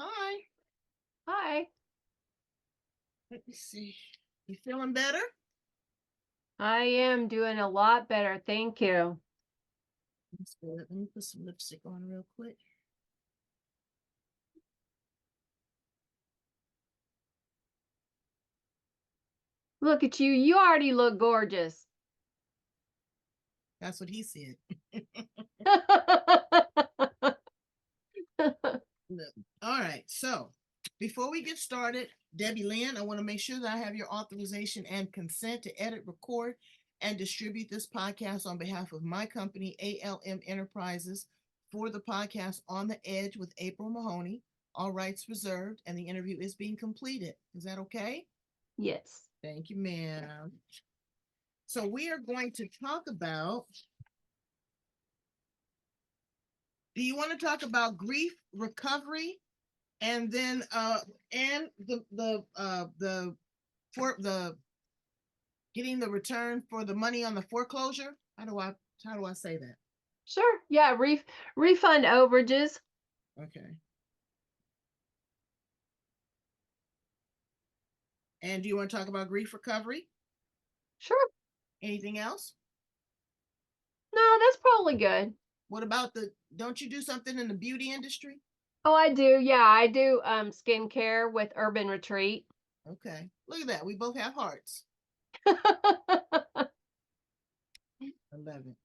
Hi. Hi, Let me see. You feeling better? I am doing a lot better. Thank you. That's good. Let me put some lipstick on real quick. Look at you. You already look gorgeous. That's what he said. Look. All right. So before we get started, Debi Lynn, I want to make sure that I have your authorization and consent to edit, record, and distribute this podcast on behalf of my company, ALM Enterprises, for the podcast On the Edge with April Mahoney. All rights reserved, and the interview is being completed. Is that okay? Yes. Thank you, ma'am. So we are going to talk about. Do you want to talk about grief recovery, and then and the for the getting the return for the money on the foreclosure? How do I say that? Sure. Yeah, refund overages. Okay. And do you want to talk about grief recovery? Sure. Anything else? No, that's probably good. What about don't you do something in the beauty industry? Oh, I do. Yeah, I do skincare with Urban Retreat. Okay. Look at that. We both have hearts. I love it.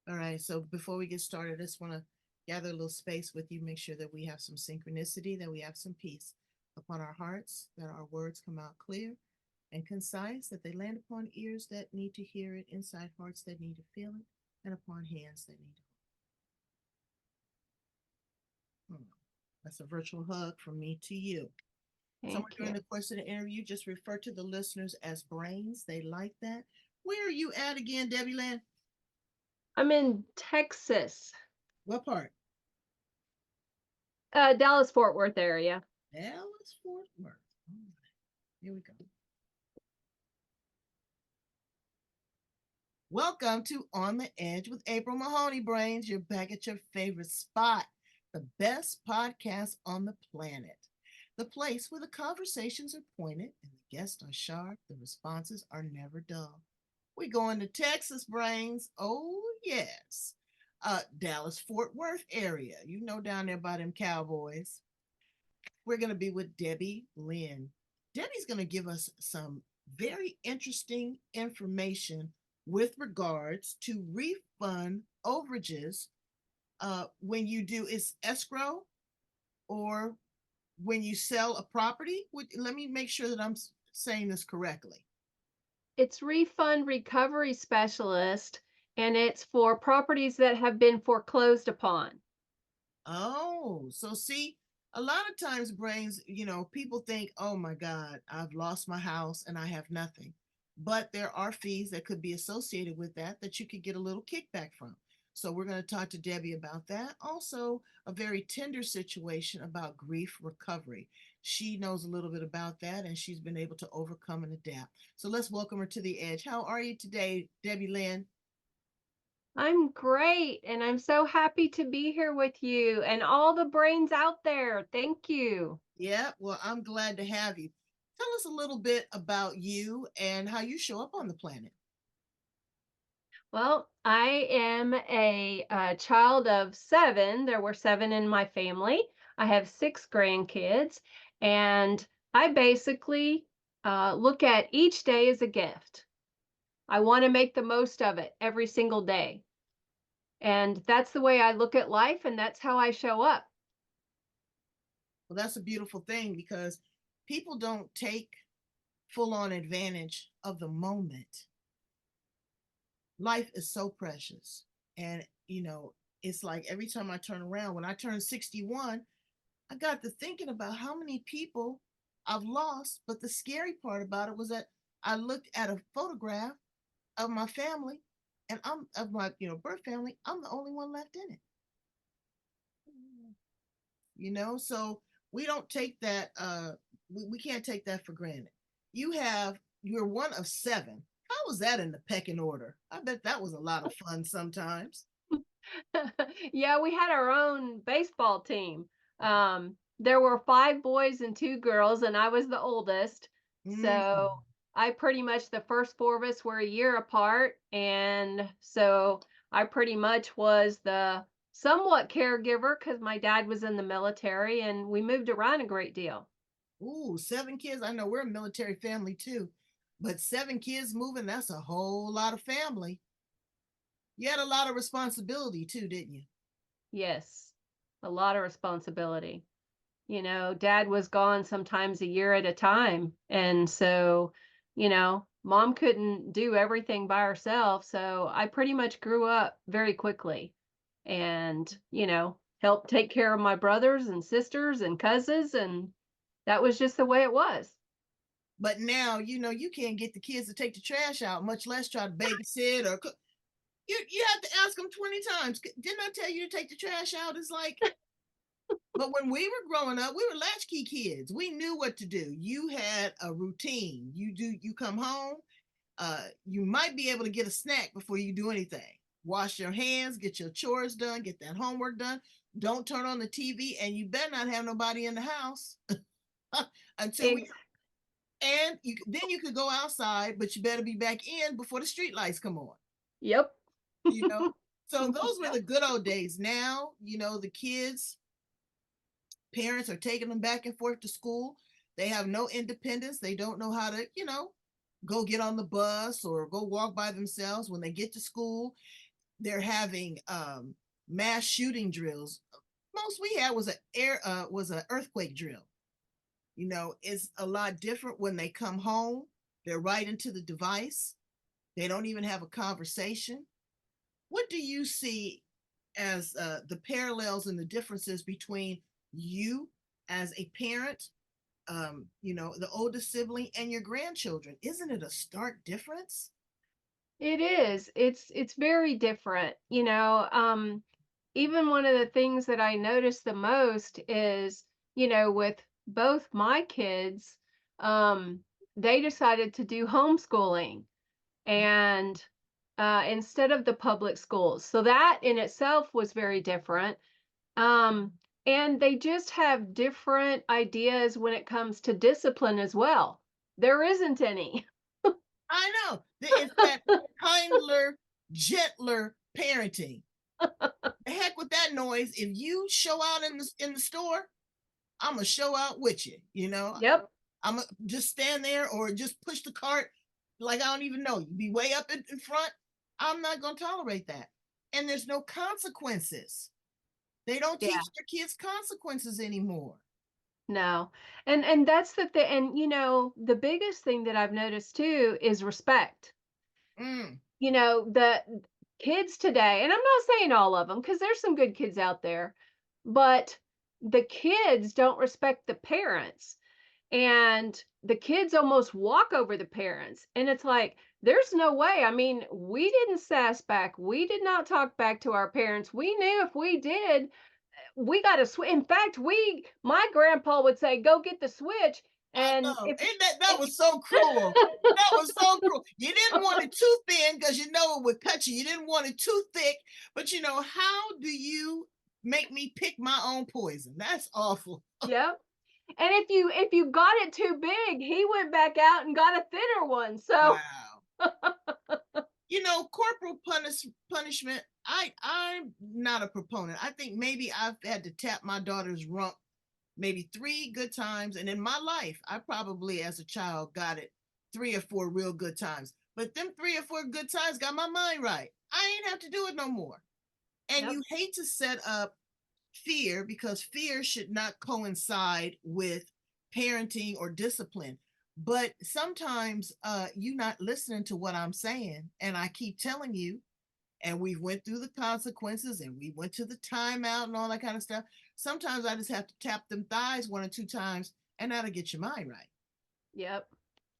All right. So before we get started, I just want to gather a little space with you, make sure that we have some synchronicity, that we have some peace upon our hearts, that our words come out clear and concise, that they land upon ears that need to hear it, inside hearts that need to feel it, and upon hands that need to. That's a virtual hug from me to you. Somewhere Thank during you. the course of the interview, just refer to the listeners as brains. They like that. Where are you at again, Debbie Lynn? I'm in Texas, What part? Dallas Fort Worth area. Dallas, Fort Worth. All right. Here we go. Welcome to On the Edge with April Mahoney Brains. You're back at your favorite spot, the best podcast on the planet. The place where the conversations are pointed and the guests are sharp, the responses are never dull. We're going to Texas, Brains. Oh, yes. Dallas, Fort Worth area. You know, down there by them Cowboys. We're going to be with Debi Lynn. Debi's going to give us some very interesting information with regards to refund overages when you do is escrow or when you sell a property. Let me make sure that I'm saying this correctly. It's refund recovery specialist, and it's for properties that have been foreclosed upon. Oh, so see, a lot of times, brains, people think, oh my God, I've lost my house and I have nothing. But there are fees that could be associated with that you could get a little kickback from. So we're going to talk to Debi about that. Also, a very tender situation about grief recovery. She knows a little bit about that and she's been able to overcome and adapt. So let's welcome her to the edge. How are you today, Debi Lynn? I'm great, and I'm so happy to be here with you and all the brains out there. Thank you. Yeah, well, I'm glad to have you. Tell us a little bit about you and how you show up on the planet. Well, I am a child of seven. There were seven in my family. I have six grandkids, and I basically look at each day as a gift. I want to make the most of it every single day. And that's the way I look at life, and that's how I show up. Well, that's a beautiful thing because people don't take full on advantage of the moment. Life is so precious. And, it's like every time I turn around, when I turned 61, I got to thinking about how many people I've lost. But the scary part about it was that I looked at a photograph of my family and I'm of my, birth family. I'm the only one left in it. So we don't take that we can't take that for granted. You're one of seven. How was that in the pecking order? I bet that was a lot of fun sometimes. Yeah, we had our own baseball team. there were 5 boys and 2 girls, and I was the oldest. So, Mm. I pretty much the first 4 of us were a year apart, and so I pretty much was the somewhat caregiver because my dad was in the military, and we moved around a great deal. Ooh, 7 kids. I know we're a military family too, but 7 kids moving, that's a whole lot of family. You had a lot of responsibility too, didn't you? Yes, a lot of responsibility. Dad was gone sometimes a year at a time. And so, mom couldn't do everything by herself. So I pretty much grew up very quickly and, helped take care of my brothers and sisters and cousins. And that was just the way it was. But now, you can't get the kids to take the trash out, much less try to babysit or cook. You have to ask them 20 times. Didn't I tell you to take the trash out? It's like, but when we were growing up, we were latchkey kids. We knew what to do. You had a routine. You come home, you might be able to get a snack before you do anything. Wash your hands, get your chores done, get that homework done. Don't turn on the TV, and you better not have nobody in the house until we. Ex- And then you could go outside, but you better be back in before the street lights come on. yep. You know, so those were Yep. the good old days. Now, the kids, parents are taking them back and forth to school. They have no independence. They don't know how to, go get on the bus or go walk by themselves. When they get to school, they're having mass shooting drills. Most we had was an earthquake drill. It's a lot different when they come home. They're right into the device. They don't even have a conversation. What do you see as the parallels and the differences between you as a parent, the oldest sibling, and your grandchildren? Isn't it a stark difference? It is. It's very different. Even one of the things that I notice the most is, with both my kids, they decided to do homeschooling and instead of the public schools. So that in itself was very different. Um, and they just have different ideas when it comes to discipline as well. There isn't any. I know. It's that kindler, gentler parenting. The heck with that noise. If you show out in the store, I'm gonna show out with you. Yep. I'm gonna just stand there or just push the cart like I don't even know you. Be way up in front. I'm not gonna tolerate that. And there's no consequences. They don't Yeah. teach their kids consequences anymore. No. And that's the thing. And the biggest thing that I've noticed too is respect. Mm. The kids today, and I'm not saying all of them because there's some good kids out there, but the kids don't respect the parents. And the kids almost walk over the parents. And it's like, there's no way. I mean, we didn't sass back. We did not talk back to our parents. We knew if we did, we got to switch. In fact, my grandpa would say, "Go get the switch." I And know. if Ain't that was so cruel. That was so cruel. You didn't want it too thin because you know it would cut you. You didn't want it too thick, but how do you make me pick my own poison? That's awful. yep. And if you got it too big, he went back out and got a thinner one. So, Wow. Corporal punishment. I'm not a proponent. I think maybe I've had to tap my daughter's rump maybe 3 good times, and in my life, I probably as a child got it 3 or 4 real good times. But them 3 or 4 good times got my mind right. I ain't have to do it no more. And yep, you hate to set up fear because fear should not coincide with parenting or discipline. But sometimes you not listening to what I'm saying, and I keep telling you, and we went through the consequences and we went to the timeout and all that kind of stuff. Sometimes I just have to tap them thighs 1 or 2 times, and that'll get your mind right. yep.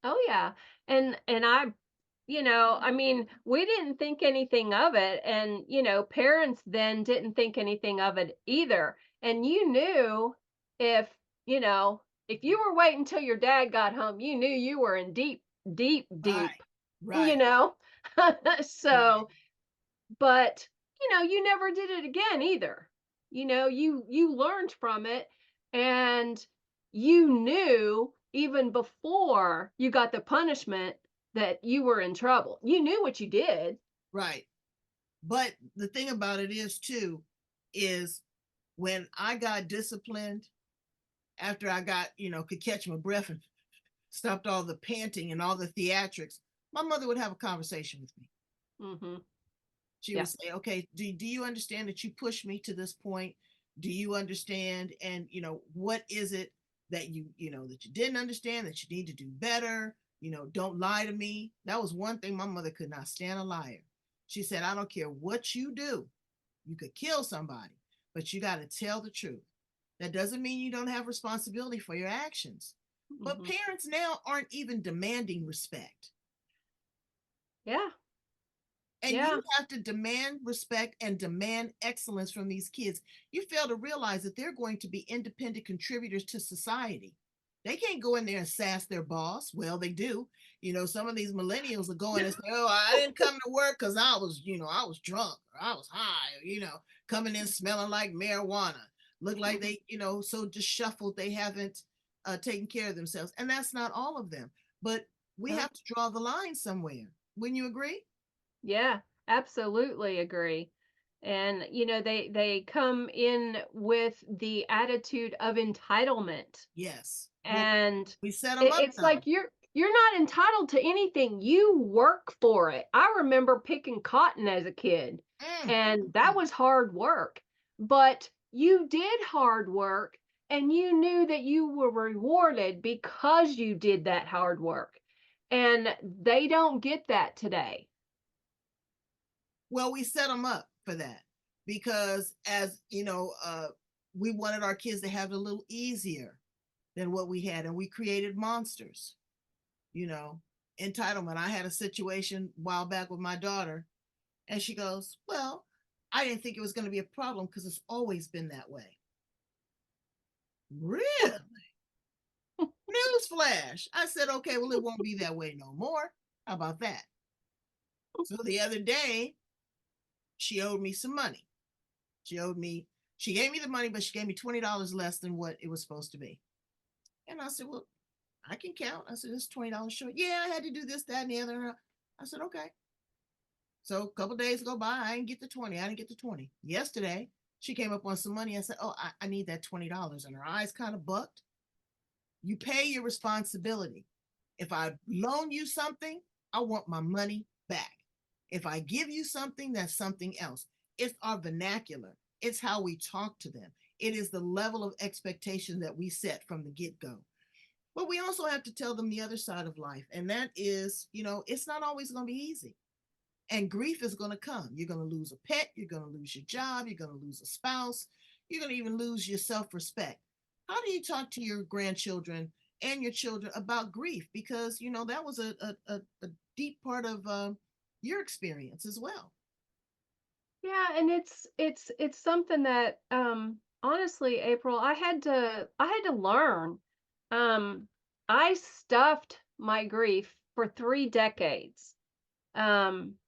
Oh yeah. And I mean, we didn't think anything of it. And, parents then didn't think anything of it either. And you knew if, you know, if you were waiting until your dad got home, you knew you were in deep, deep, Right, deep, you right, know. right. So, but you never did it again either. You learned from it, And you knew even before you got the punishment that you were in trouble. You knew what you did. Right. But the thing about it is too, is when I got disciplined after I got, could catch my breath and stopped all the panting and all the theatrics, my mother would have a conversation with me. Mhm. She Yeah. would say, okay, do you understand that you pushed me to this point? Do you understand? And, what is it that that you didn't understand, that you need to do better? Don't lie to me. That was one thing my mother could not stand, a liar. She said, I don't care what you do. You could kill somebody, but you got to tell the truth. That doesn't mean you don't have responsibility for your actions. But Mhm. parents now aren't even demanding respect. Yeah. And Yeah. you have to demand respect and demand excellence from these kids. You fail to realize that they're going to be independent contributors to society. They can't go in there and sass their boss. Well, they do. Some of these millennials are going and say, "Oh, I didn't come to work because I was drunk or I was high," coming in smelling like marijuana. Look like they, so disheveled they haven't taken care of themselves. And that's not all of them. But we No. have to draw the line somewhere. Wouldn't you agree? Yeah, absolutely agree. And they come in with the attitude of entitlement. Yes. Well, And we set them up it's though. like you're not entitled to anything. You work for it. I remember picking cotton as a kid, Mm, and that mm. was hard work. But you did hard work, and you knew that you were rewarded because you did that hard work. And they don't get that today. Well, we set them up for that because, as we wanted our kids to have it a little easier than what we had, and we created monsters. You know, Entitlement. I had a situation a while back with my daughter, and she goes, "Well, I didn't think it was going to be a problem because it's always been that way." Really? Newsflash. I said, "Okay, well, it won't be that way no more. How about that?" So the other day, she owed me some money. She owed me, she gave me the money, but she gave me $20 less than what it was supposed to be. And I said, "Well, I can count." I said, "It's $20 short." "Yeah, I had to do this, that, and the other." I said, "Okay." So a couple days go by, I didn't get the 20. I didn't get the 20. Yesterday, she came up on some money. I said, "Oh, I need that $20." And her eyes kind of bucked. You pay your responsibility. If I loan you something, I want my money back. If I give you something, that's something else. It's our vernacular, it's how we talk to them. It is the level of expectation that we set from the get go. But we also have to tell them the other side of life. And that is, it's not always going to be easy. And grief is going to come. You're going to lose a pet. You're going to lose your job. You're going to lose a spouse. You're going to even lose your self respect. How do you talk to your grandchildren and your children about grief? Because, that was a deep part of your experience as well. Yeah, and it's something that honestly, April, I had to learn. Um I stuffed my grief for 3 decades. Um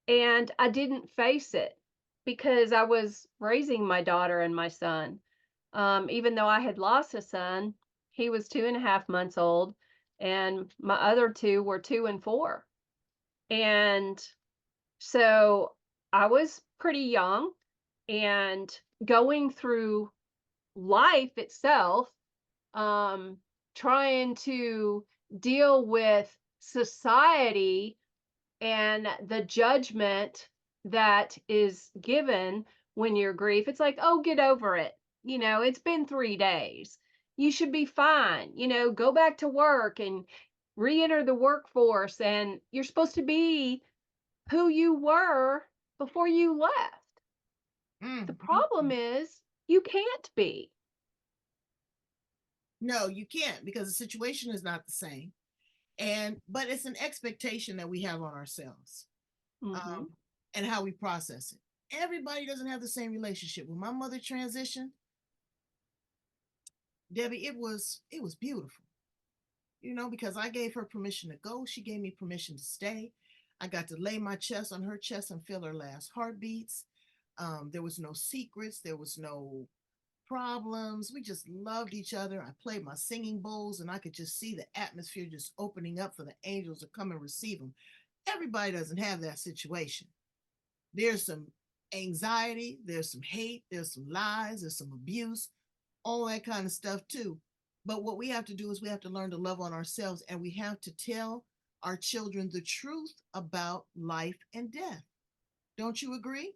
and I didn't face it because I was raising my daughter and my son. Even though I had lost a son, he was 2.5 months old, and my other two were 2 and 4. And so I was pretty young and going through life itself, um, trying to deal with society and the judgment that is given when you're grief. It's like, oh, get over it. It's been 3 days. You should be fine. Go back to work and re enter the workforce. And you're supposed to be who you were before you left. The Mm, mm, problem mm. is you can't be. No, you can't, because the situation is not the same. But it's an expectation that we have on ourselves, Mhm. um, and how we process it. Everybody doesn't have the same relationship. When my mother transitioned, Debbie, it was beautiful. Because I gave her permission to go, she gave me permission to stay. I got to lay my chest on her chest and feel her last heartbeats. There was no secrets. There was no problems. We just loved each other. I played my singing bowls, and I could just see the atmosphere just opening up for the angels to come and receive them. Everybody doesn't have that situation. There's some anxiety, there's some hate, there's some lies, there's some abuse, all that kind of stuff too. But what we have to do is we have to learn to love on ourselves, and we have to tell our children the truth about life and death. Don't you agree?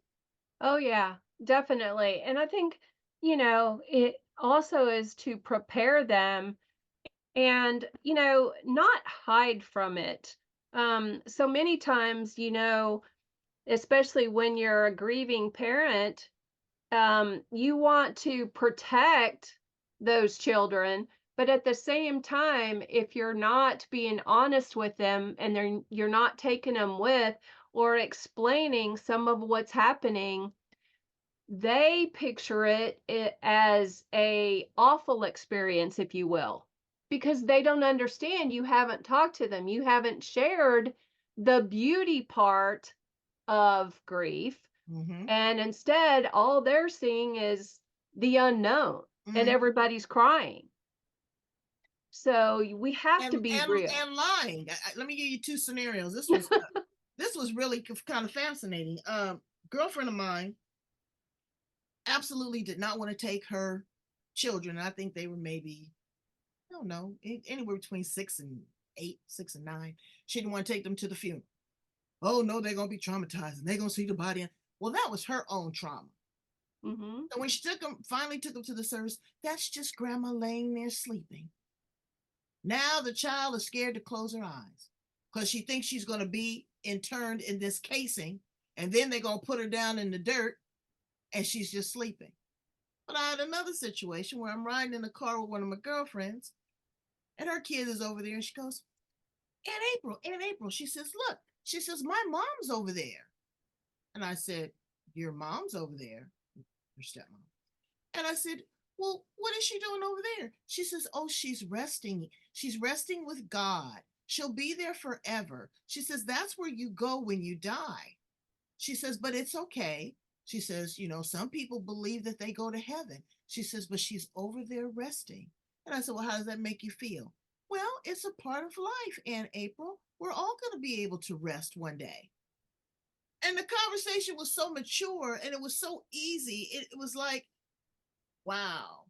Oh, yeah, definitely. And I think, it also is to prepare them and, not hide from it. So many times, especially when you're a grieving parent, you want to protect those children, but at the same time, if you're not being honest with them and you're not taking them with or explaining some of what's happening, they picture it as a awful experience, if you will, because they don't understand. You haven't talked to them. You haven't shared the beauty part of grief, Mm-hmm. and instead, all they're seeing is the unknown, and Mm-hmm. everybody's crying. So we have and to be and real. and lying. Let me give you two scenarios. This was really kind of fascinating. Girlfriend of mine absolutely did not want to take her children. I think they were maybe, I don't know, anywhere between 6 and 8, 6 and 9. She didn't want to take them to the funeral. Oh no, they're gonna be traumatized and they're gonna see the body. Well, that was her own trauma. Hmm. So when she finally took them to the service, that's just grandma laying there sleeping. Now the child is scared to close her eyes because she thinks she's going to be interned in this casing, and then they're going to put her down in the dirt and she's just sleeping. But I had another situation where I'm riding in a car with one of my girlfriends, and her kid is over there, and she goes, Aunt April, she says, look, she says, my mom's over there. And I said, your mom's over there? Her stepmom. And I said, well, what is she doing over there? She says, oh, she's resting. She's resting with God. She'll be there forever. She says, that's where you go when you die. She says, but it's okay. She says, some people believe that they go to heaven. She says, but she's over there resting. And I said, well, how does that make you feel? Well, it's a part of life, Aunt April. We're all going to be able to rest one day. And the conversation was so mature and it was so easy. It was like, wow.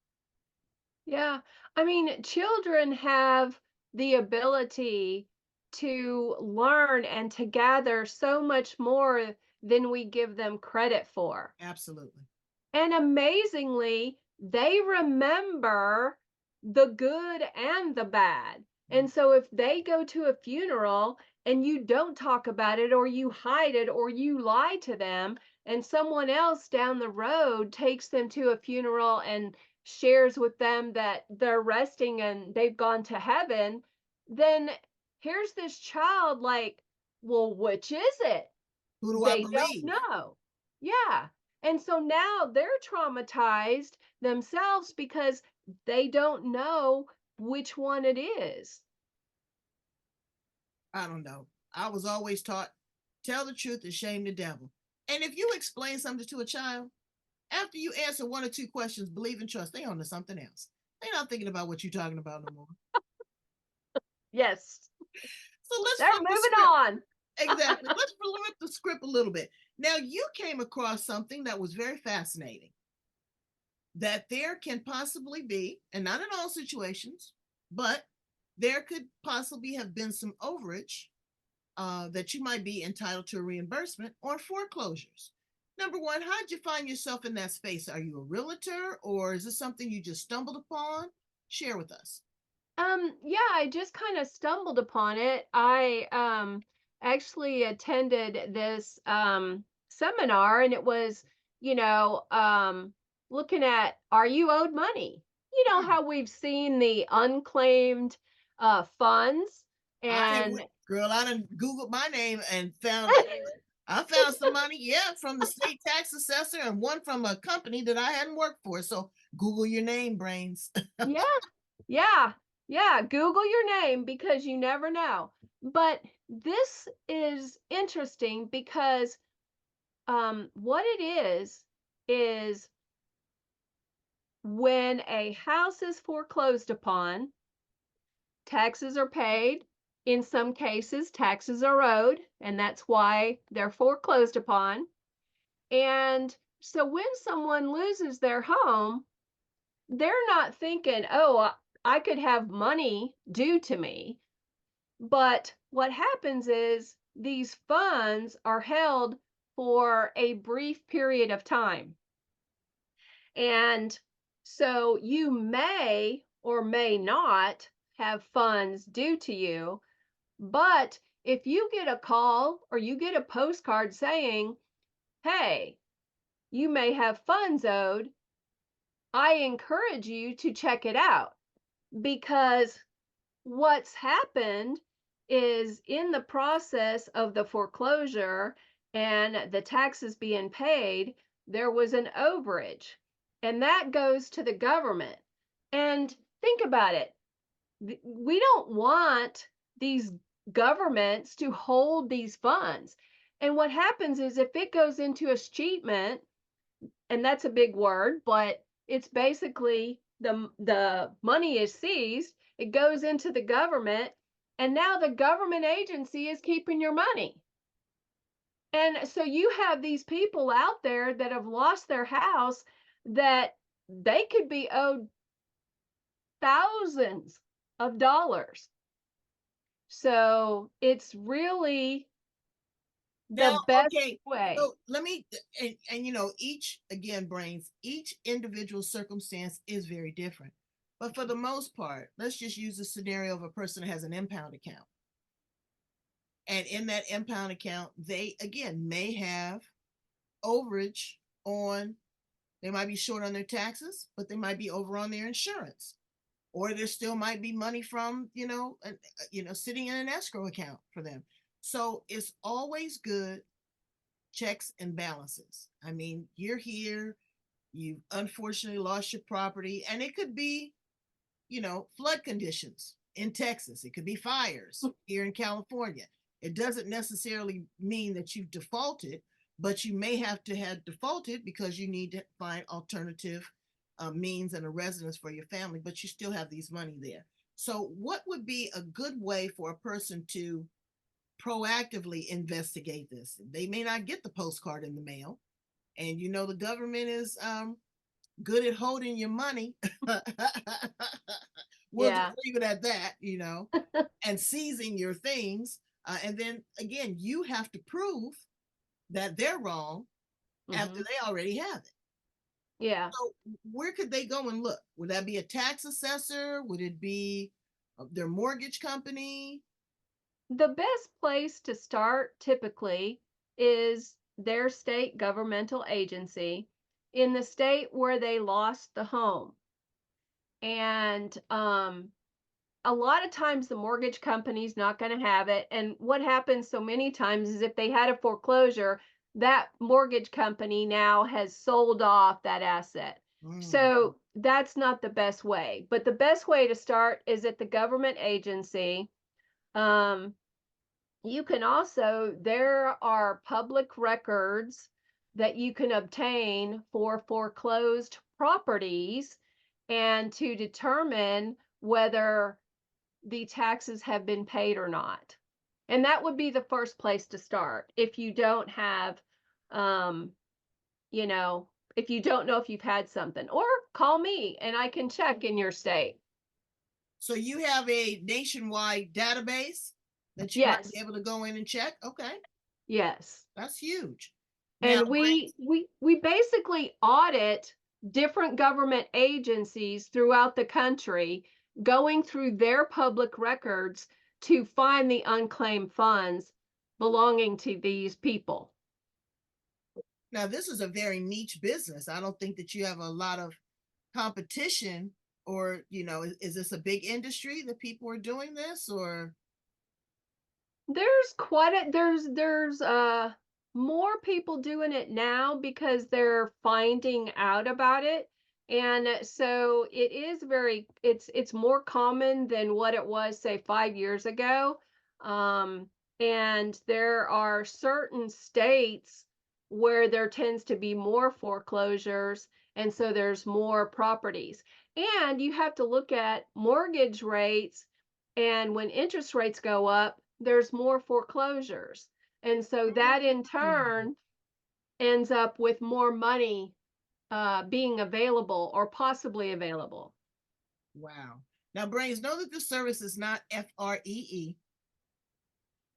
Yeah. I mean, children have the ability to learn and to gather so much more than we give them credit for. Absolutely. And amazingly, they remember the good and the bad. And so if they go to a funeral and you don't talk about it, or you hide it, or you lie to them, and someone else down the road takes them to a funeral and shares with them that they're resting and they've gone to heaven, then here's this child like, well, which is it? Who do I They don't believe? know. Yeah. And so now they're traumatized themselves because they don't know which one it is. I don't know. I was always taught tell the truth and shame the devil. And if you explain something to a child, after you answer one or two questions, believe and trust, they on to something else. They're not thinking about what you're talking about no more. Yes. So let's They're flip the moving script. on. Exactly. Let's flip the script a little bit. Now, you came across something that was very fascinating, that there can possibly be, and not in all situations, but there could possibly have been some overage that you might be entitled to a reimbursement or foreclosures. Number one, how did you find yourself in that space? Are you a realtor or is this something you just stumbled upon? Share with us. Yeah, I just kind of stumbled upon it. I actually attended this seminar, and it was, you know, looking at, are you owed money? You know Hmm. how we've seen the unclaimed funds, I have, and girl, I done Googled my name and found, I found some money, yeah, from the state tax assessor and one from a company that I hadn't worked for. So Google your name, brains. yeah, yeah, yeah, Google your name because you never know. But this is interesting because what it is when a house is foreclosed upon, taxes are paid. In some cases, taxes are owed, and that's why they're foreclosed upon. And so when someone loses their home, they're not thinking, oh, I could have money due to me. But what happens is these funds are held for a brief period of time. And so you may or may not have funds due to you. But if you get a call or you get a postcard saying, hey, you may have funds owed, I encourage you to check it out, because what's happened is in the process of the foreclosure and the taxes being paid, there was an overage, and that goes to the government. And think about it. We don't want these governments to hold these funds. And what happens is if it goes into escheatment, and that's a big word, but it's basically the money is seized, it goes into the government, and now the government agency is keeping your money. And so you have these people out there that have lost their house that they could be owed thousands of dollars. So it's really the Now, best okay, way. so let me, and each, again, brains, each individual circumstance is very different. But for the most part, let's just use the scenario of a person that has an impound account. And in that impound account, they, again, may have overage on, they might be short on their taxes, but they might be over on their insurance. Or there still might be money from, sitting in an escrow account for them. So it's always good checks and balances. I mean, you're here, you unfortunately lost your property, and it could be, flood conditions in Texas, it could be fires here in California. It doesn't necessarily mean that you've defaulted, but you may have to have defaulted because you need to find alternative means and a residence for your family, but you still have these money there. So, what would be a good way for a person to proactively investigate this? They may not get the postcard in the mail, and the government is good at holding your money. We'll just Yeah. leave it at that, and seizing your things. And then again, you have to prove that they're wrong after Hmm. they already have it. Yeah. So, where could they go and look? Would that be a tax assessor? Would it be their mortgage company? The best place to start typically is their state governmental agency in the state where they lost the home. And a lot of times the mortgage company's not going to have it. And what happens so many times is if they had a foreclosure, that mortgage company now has sold off that asset. Mm. So that's not the best way. But the best way to start is at the government agency. Um, you can also, there are public records that you can obtain for foreclosed properties and to determine whether the taxes have been paid or not. And that would be the first place to start if you don't have, um, you know, if you don't know if you've had something, or call me and I can check in your state. So you have a nationwide database that you might be Yes, able to go in and check. Okay, yes. that's huge. Now, And we basically audit different government agencies throughout the country, going through their public records to find the unclaimed funds belonging to these people. now this is a very niche business. I don't think that you have a lot of competition, or is this a big industry that people are doing this, or? There's quite a there's more people doing it now because they're finding out about it. And so it is very it's more common than what it was say 5 years ago. Um and there are certain states where there tends to be more foreclosures, And so there's more properties. And you have to look at mortgage rates. And when interest rates go up, there's more foreclosures. And so that in Mm. turn ends up with more money being available or possibly available. Wow. Now, brains, know that this service is not FREE.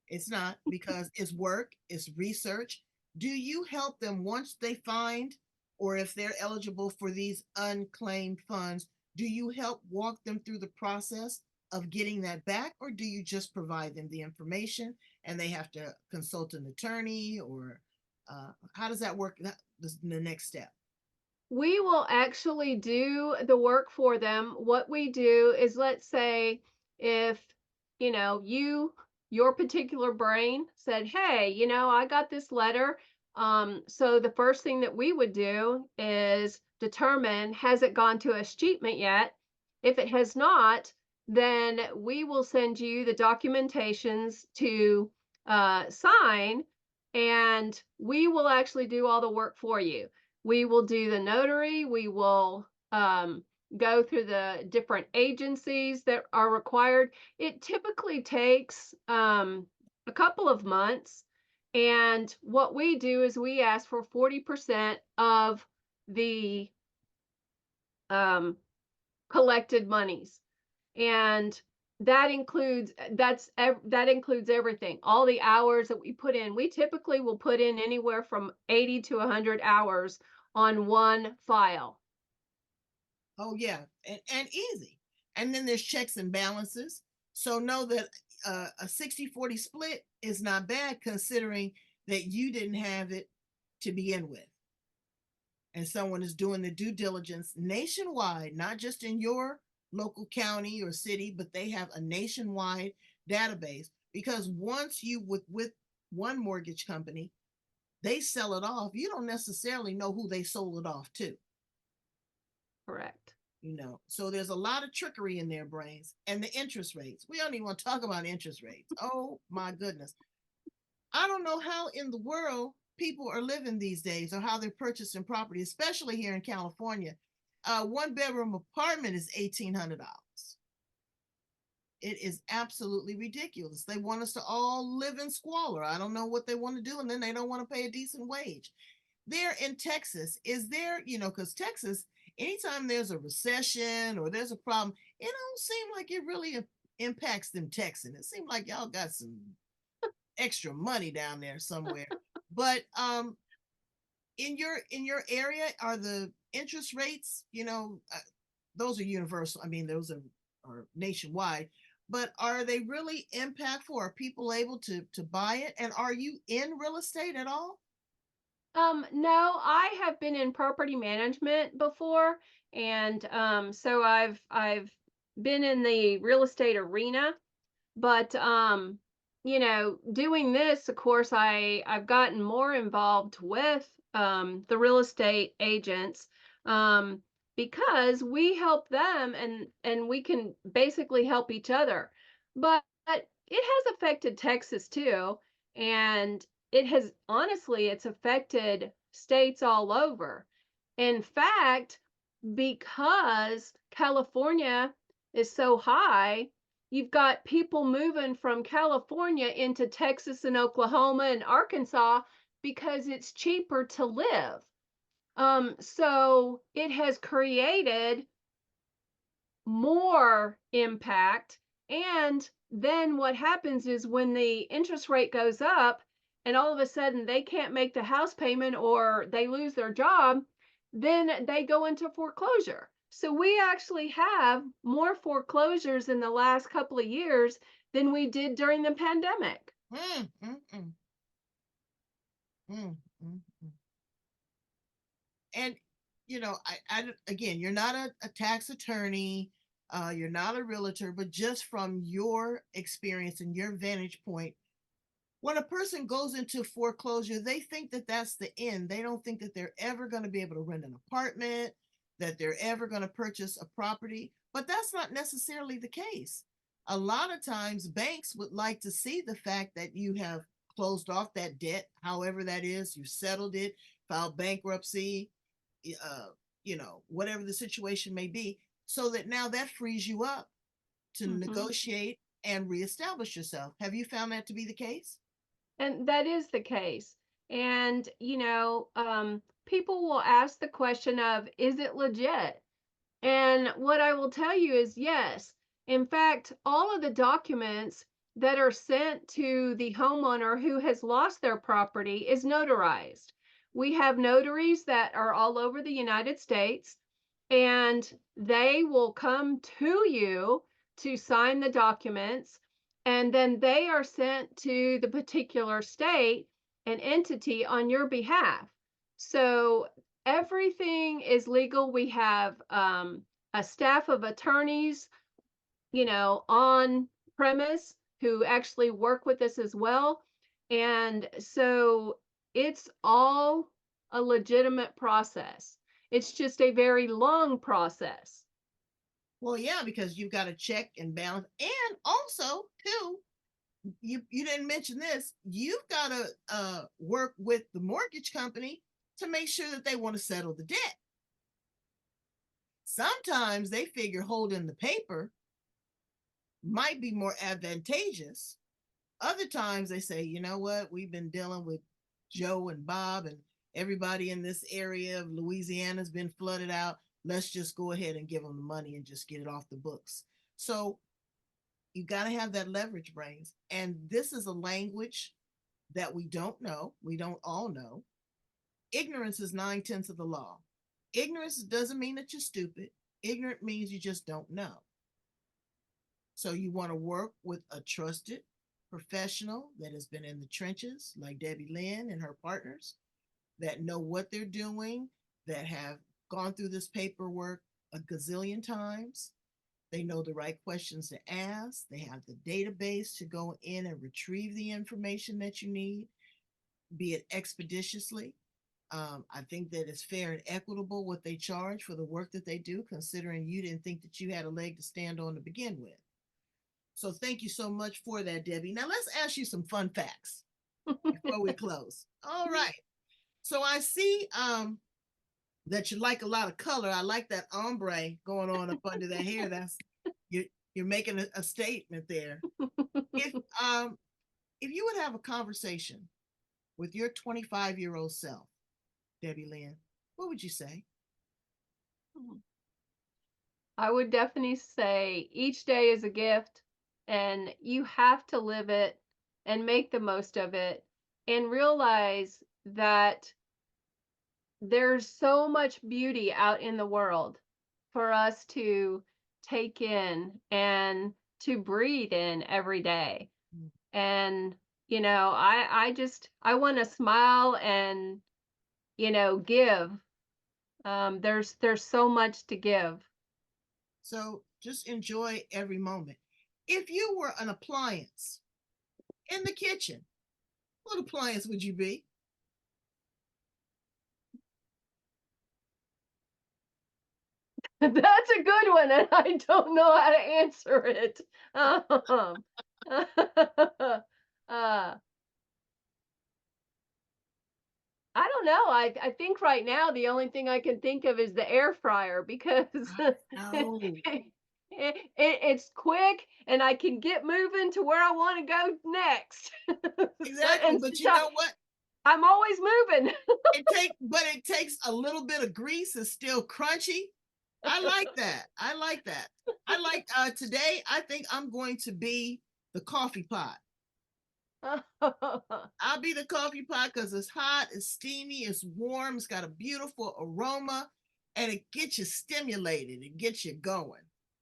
It's not, because it's work, it's research. Do you help them once they find, or if they're eligible for these unclaimed funds, do you help walk them through the process of getting that back, or do you just provide them the information and they have to consult an attorney, or how does that work? The next step. We will actually do the work for them. What we do is, let's say, if your particular brain said, "Hey, I got this letter." So the first thing that we would do is determine, has it gone to escheatment yet? If it has not, then we will send you the documentations to sign, and we will actually do all the work for you. We will do the notary. We will go through the different agencies that are required. It typically takes a couple of months. And what we do is we ask for 40% of the um, collected monies. And that includes everything, all the hours that we put in. We typically will put in anywhere from 80 to 100 hours on one file. Oh yeah, and easy. And then there's checks and balances. So know that a 60-40 split is not bad, considering that you didn't have it to begin with. And someone is doing the due diligence nationwide, not just in your local county or city, but they have a nationwide database. Because once you with one mortgage company, they sell it off, you don't necessarily know who they sold it off to. Correct. So there's a lot of trickery in their brains. And the interest rates, we don't even want to talk about interest rates. Oh my goodness, I don't know how in the world people are living these days, or how they're purchasing property, especially here in California. One bedroom apartment is $1,800. It is absolutely ridiculous. They want us to all live in squalor. I don't know what they want to do, and then they don't want to pay a decent wage. There in Texas, is there, because Texas, anytime there's a recession or there's a problem, it don't seem like it really impacts them Texans. It seems like y'all got some extra money down there somewhere. But in your area, are the interest rates, those are universal. I mean, those are nationwide. But are they really impactful? Are people able to buy it? And are you in real estate at all? No, I have been in property management before, and so I've been in the real estate arena. But doing this, of course, I've gotten more involved with the real estate agents, um, because we help them, and we can basically help each other. But it has affected Texas too, and it's affected states all over. In fact, because California is so high, you've got people moving from California into Texas and Oklahoma and Arkansas because it's cheaper to live. So it has created more impact. And then what happens is, when the interest rate goes up and all of a sudden they can't make the house payment or they lose their job, then they go into foreclosure. So we actually have more foreclosures in the last couple of years than we did during the pandemic. Mm, mm, mm, mm, mm, mm. And again, you're not a tax attorney, you're not a realtor, but just from your experience and your vantage point, when a person goes into foreclosure, they think that that's the end. They don't think that they're ever going to be able to rent an apartment, that they're ever going to purchase a property. But that's not necessarily the case. A lot of times, banks would like to see the fact that you have closed off that debt, however that is, you settled it, filed bankruptcy, whatever the situation may be, so that now that frees you up to Mhm. negotiate and reestablish yourself. Have you found that to be the case? And that is the case. And, people will ask the question of, is it legit? And what I will tell you is yes. In fact, all of the documents that are sent to the homeowner who has lost their property is notarized. We have notaries that are all over the United States, and they will come to you to sign the documents, and then they are sent to the particular state and entity on your behalf. So everything is legal. We have a staff of attorneys, on premise who actually work with us as well. And so it's all a legitimate process. It's just a very long process. Well, yeah, because you've got to check and balance, and also too, you didn't mention this. You've got to work with the mortgage company to make sure that they want to settle the debt. Sometimes they figure holding the paper might be more advantageous. Other times they say, you know what, we've been dealing with Joe and Bob, and everybody in this area of Louisiana has been flooded out. Let's just go ahead and give them the money and just get it off the books. So you got to have that leverage, brains. And this is a language that we don't know. We don't all know. Ignorance is 9/10 of the law. Ignorance doesn't mean that you're stupid. Ignorant means you just don't know. So you want to work with a trusted professional that has been in the trenches, like Debi Lynn and her partners, that know what they're doing, that have gone through this paperwork a gazillion times. They know the right questions to ask. They have the database to go in and retrieve the information that you need, be it expeditiously. I think that it's fair and equitable what they charge for the work that they do, considering you didn't think that you had a leg to stand on to begin with. So thank you so much for that, Debbie. Now let's ask you some fun facts before we close. All right. So I see that you like a lot of color. I like that ombre going on up under that hair. That's you're you're making a statement there. If um if you would have a conversation with your 25-year-old self, Debbie Lynn, what would you say? I would definitely say each day is a gift, and you have to live it and make the most of it and realize that there's so much beauty out in the world for us to take in and to breathe in every day. And I want to smile and give. There's so much to give. So just enjoy every moment. If you were an appliance in the kitchen, what appliance would you be? That's a good one, and I don't know how to answer it. uh, I don't know. I think right now the only thing I can think of is the air fryer because Oh, it's quick and I can get moving to where I want to go next. So exactly. and But since you know what? I'm always moving. It takes a little bit of grease. It's still crunchy. I like that. I like that. I like today. I think I'm going to be the coffee pot. I'll be the coffee pot because it's hot, it's steamy, it's warm, it's got a beautiful aroma, and it gets you stimulated. It gets you going.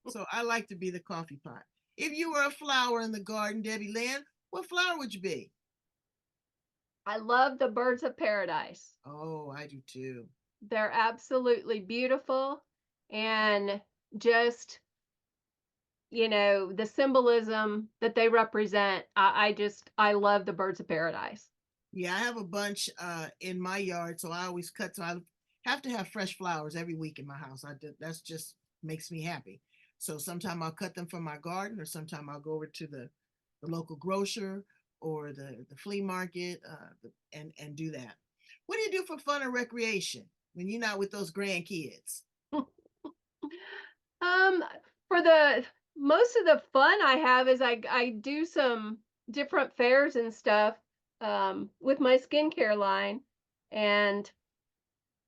So I like to be the coffee pot. If you were a flower in the garden, Debbie Lynn, what flower would you be? I love the birds of paradise. Oh, I do too. They're absolutely beautiful and just, the symbolism that they represent. I love the birds of paradise. Yeah, I have a bunch in my yard, so I always cut. So I have to have fresh flowers every week in my house. That's just makes me happy. So sometime I'll cut them from my garden, or sometime I'll go over to the local grocer or the flea market and do that. What do you do for fun or recreation? when you're not with those grandkids? Um, for the most of the fun I have is I do some different fairs and stuff with my skincare line, and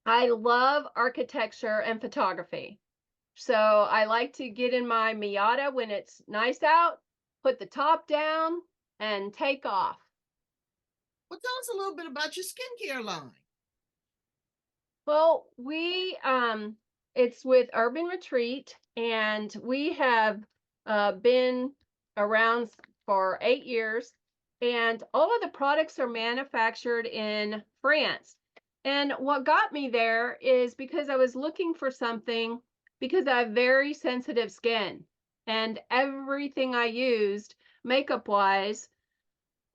I love architecture and photography. So I like to get in my Miata when it's nice out, put the top down, and take off. Well, tell us a little bit about your skincare line. Well, we it's with Urban Retreat, and we have been around for 8 years, and all of the products are manufactured in France. And what got me there is because I was looking for something because I have very sensitive skin, and everything I used makeup wise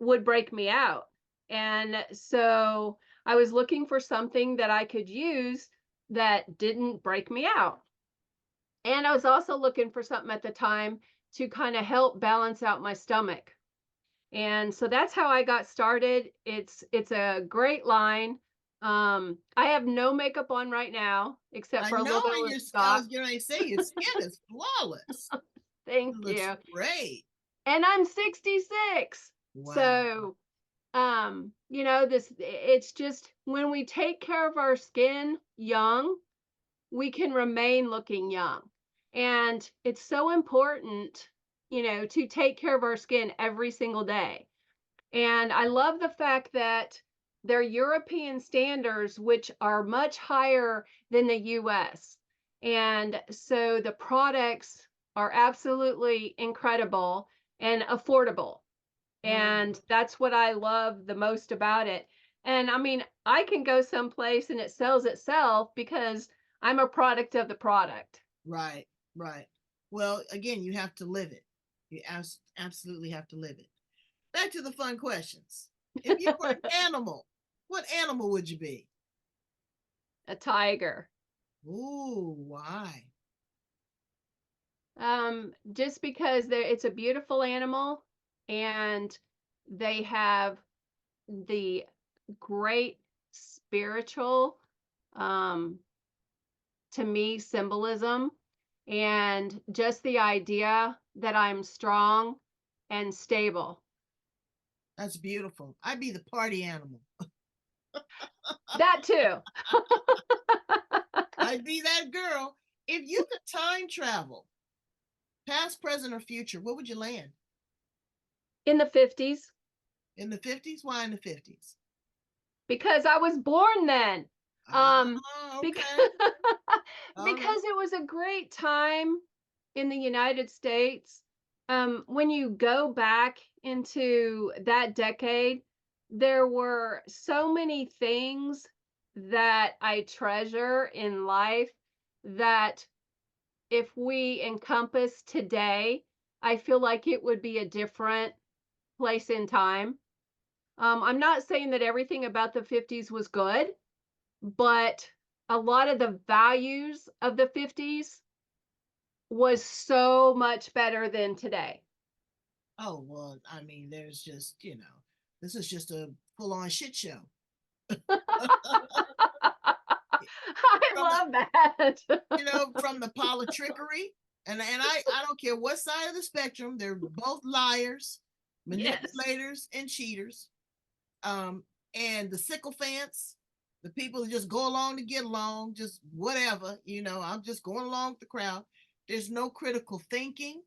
would break me out. And so I was looking for something that I could use that didn't break me out. And I was also looking for something at the time to kind of help balance out my stomach. And so that's how I got started. It's a great line. I have no makeup on right now except I for a know, little bit of and lip I stock. was going to say your skin is flawless. It Thank looks you. great. And I'm 66. Wow. So this it's just when we take care of our skin young, we can remain looking young. And it's so important, to take care of our skin every single day. And I love the fact that they're European standards, which are much higher than the US. And so the products are absolutely incredible and affordable. Mm, And that's what I love the most about it. And I mean, I can go someplace and it sells itself because I'm a product of the product. right, right. Well, again, you have to live it. You absolutely have to live it. Back to the fun questions. If you were an animal, what animal would you be? A tiger. Ooh, why? Just because it's a beautiful animal, and they have the great spiritual, um, to me, symbolism, and just the idea that I'm strong and stable. That's beautiful. I'd be the party animal. That too. I'd be that girl. If you could time travel, past, present, or future, where would you land? In the 50s, In the 50s? Why in the 50s? because I was born then. Um, Ah, because okay. All right. because it was a great time in the United States. When you go back into that decade, there were so many things that I treasure in life that if we encompass today, I feel like it would be a different place in time. I'm not saying that everything about the 50s was good, but a lot of the values of the 50s was so much better than today. Oh, well, I mean, there's just, this is just a full on shit show. I From the, love that. from the politrickery, and I don't care what side of the spectrum, they're both liars, Yes. manipulators, and cheaters. Um, and the sycophants, the people who just go along to get along, just whatever, I'm just going along with the crowd. There's no critical thinking.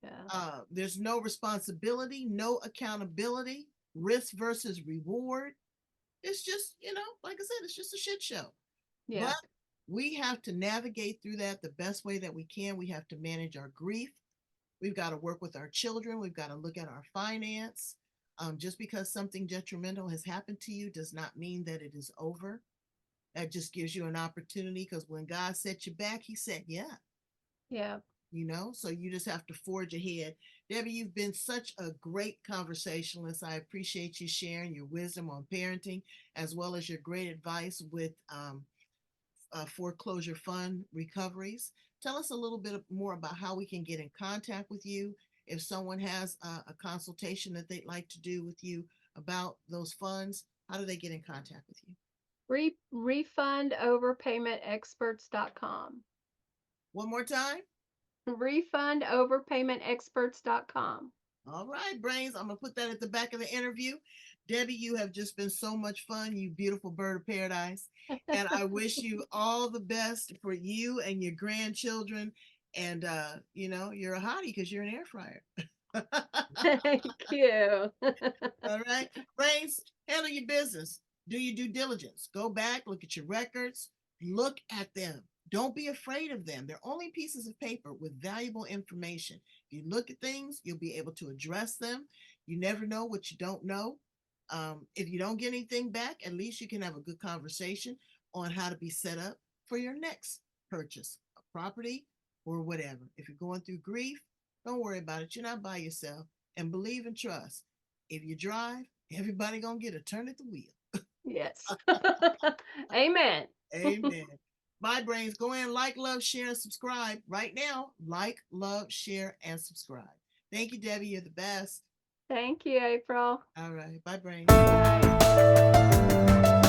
Yeah. There's no responsibility, no accountability, risk versus reward. It's just, like I said, it's just a shit show. But Yeah. we have to navigate through that the best way that we can. We have to manage our grief. We've got to work with our children. We've got to look at our finance. Just because something detrimental has happened to you does not mean that it is over. That just gives you an opportunity, because when God set you back, He said, yeah, Yeah. so you just have to forge ahead. Debbie, you've been such a great conversationalist. I appreciate you sharing your wisdom on parenting, as well as your great advice with foreclosure fund recoveries. Tell us a little bit more about how we can get in contact with you if someone has a consultation that they'd like to do with you about those funds. How do they get in contact with you? Refundoverpaymentexperts.com. One more time. Refundoverpaymentexperts.com. All right, Brains. I'm going to put that at the back of the interview. Debbie, you have just been so much fun, you beautiful bird of paradise. And I wish you all the best for you and your grandchildren. And, you're a hottie because you're an air fryer. Thank you. All right. Brains, handle your business. Do your due diligence. Go back, look at your records, look at them. Don't be afraid of them. They're only pieces of paper with valuable information. If you look at things, you'll be able to address them. You never know what you don't know. If you don't get anything back, at least you can have a good conversation on how to be set up for your next purchase, a property or whatever. If you're going through grief, don't worry about it. You're not by yourself. And believe and trust. If you drive, everybody gonna get a turn at the wheel. Yes. Amen. Amen. My brains, go in, like, love, share, and subscribe right now. Like, love, share, and subscribe. Thank you, Debbie. You're the best. Thank you, April. All right. Bye, brains. Bye.